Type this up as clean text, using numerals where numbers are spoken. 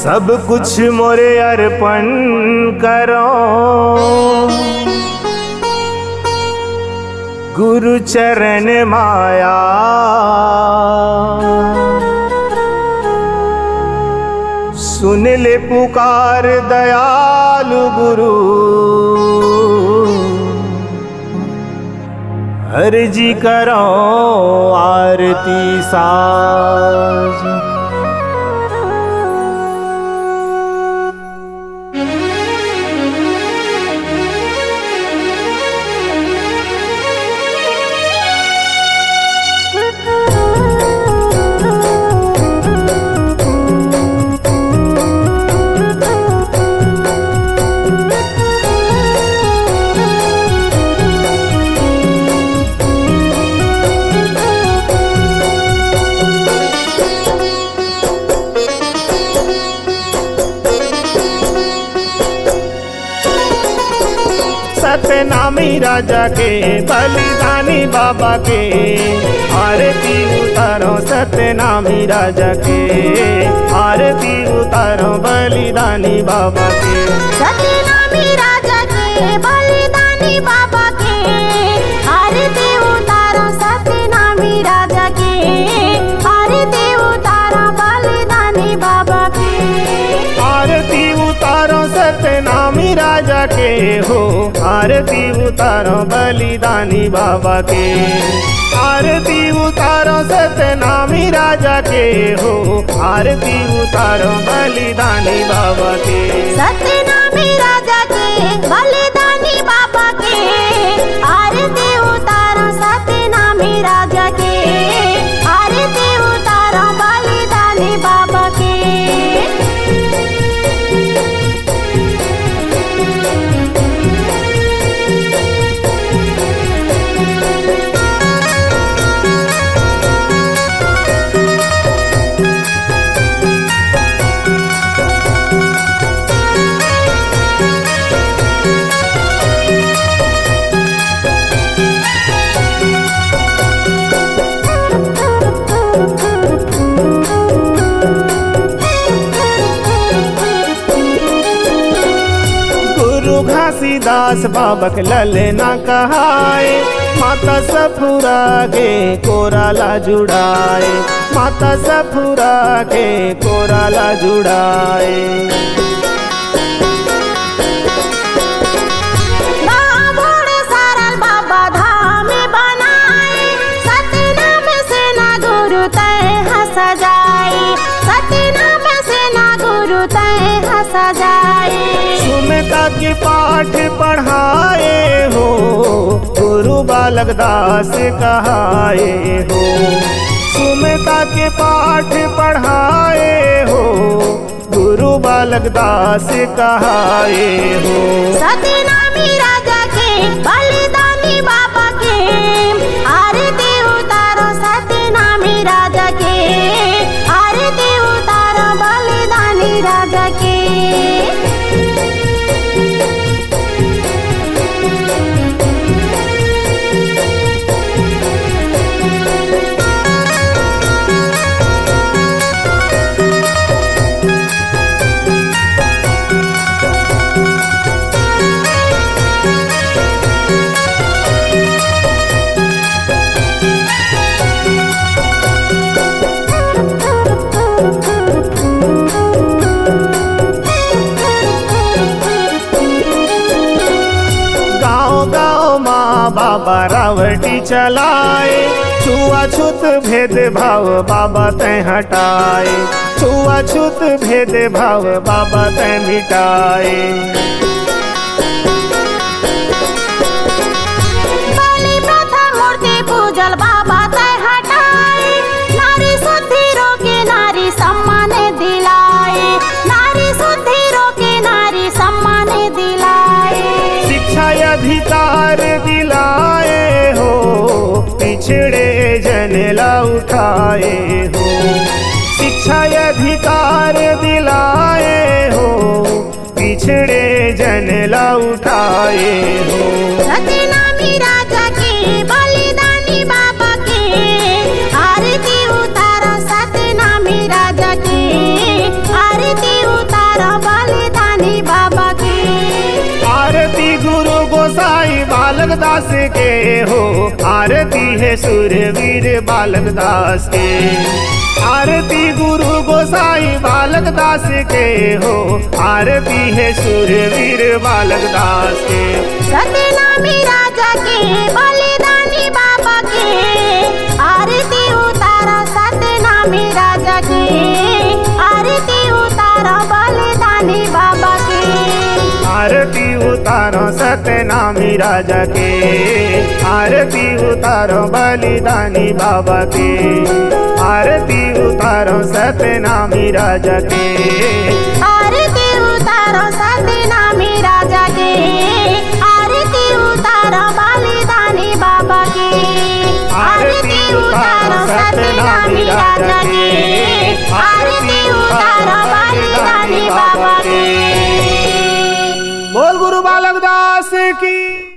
सब कुछ मोरे अर्पण करो, गुरु चरण माया। सुन ले पुकार दयालु गुरु, अर्जी करो आरती साज। सतनामी राजा के बलिदानी बाबा के आरती उतारो। सतनामी राजा के आरती उतारो, बलिदानी बाबा के। सतनामी राजा के बलिदानी बाबा के आरती उतारो। सतनामी राजा के आरती उतारो, बलिदानी बाबा के। आरती उतारो सतनामी राजा के हो, आरती उतारो बलिदानी बाबा के। आरती उतारो सतनामी राजा के हो, आरती उतारो बलिदानी बाबा के। सतनामी राजा के बलिदानी बाबा के आरती उतारो। सतनामी राजा के आरती उतारो, बलिदानी बाबा के। घासीदास बाबक ललना कहाए, माता सफुरा के कोराला जुड़ाए। माता सफुरा के कोराला जुड़ाए। सुमेधा के पाठ पढ़ाए हो, गुरु बालक दास कहाए हो। सुमेधा के पाठ पढ़ाए हो, गुरु बालक दास कहाए हो। सतनामी राजा के बलिदानी बाबा के आरती उतारो। सतनामी राजा के आरती उतारो, बलिदानी राजा के। बाबा रावटी चलाए, छुआछूत भेदभाव बाबा तै हटाए। छुआछूत भेदभाव बाबा तै मिटाए। बलि प्रथा मूर्ति पूजल बाबा तै हटाए। नारी शुद्धि रोके नारी सम्मान दिलाए। नारी शुद्धि रोके नारी सम्मान दिलाए। शिक्षा अधिकार दिलाए हो, पिछड़े जन ला उठाए हो। शिक्षा अधिकार दिलाए हो, पिछड़े जन ला उठाए हो। सतनामी राजा के बलिदानी बाबा के आरती उतारो। सतनामी राजा के आरती बालक दास के हो आरती है सूरवीर बालक दास के। आरती गुरु गोसाई बालक दास के हो आरती है सूरवीर बालक दास के। सतनामी राजा के बलिदानी बाबा के आरती उतारा सतनामी राजा के आरती उतारा बलिदानी बाबा के। आरती उतारो सतनामी राजा के आरती उतारो बलिदानी बाबा के। आरती उतारो सतनामी राजा के आरती उतारो सतनामी राजा के आरती उतारो बलिदानी बाबा के। आरती उतारो सतनामी राजा के आरती उतारो बलिदानी बाबा के। बोल गुरु बालक दास की।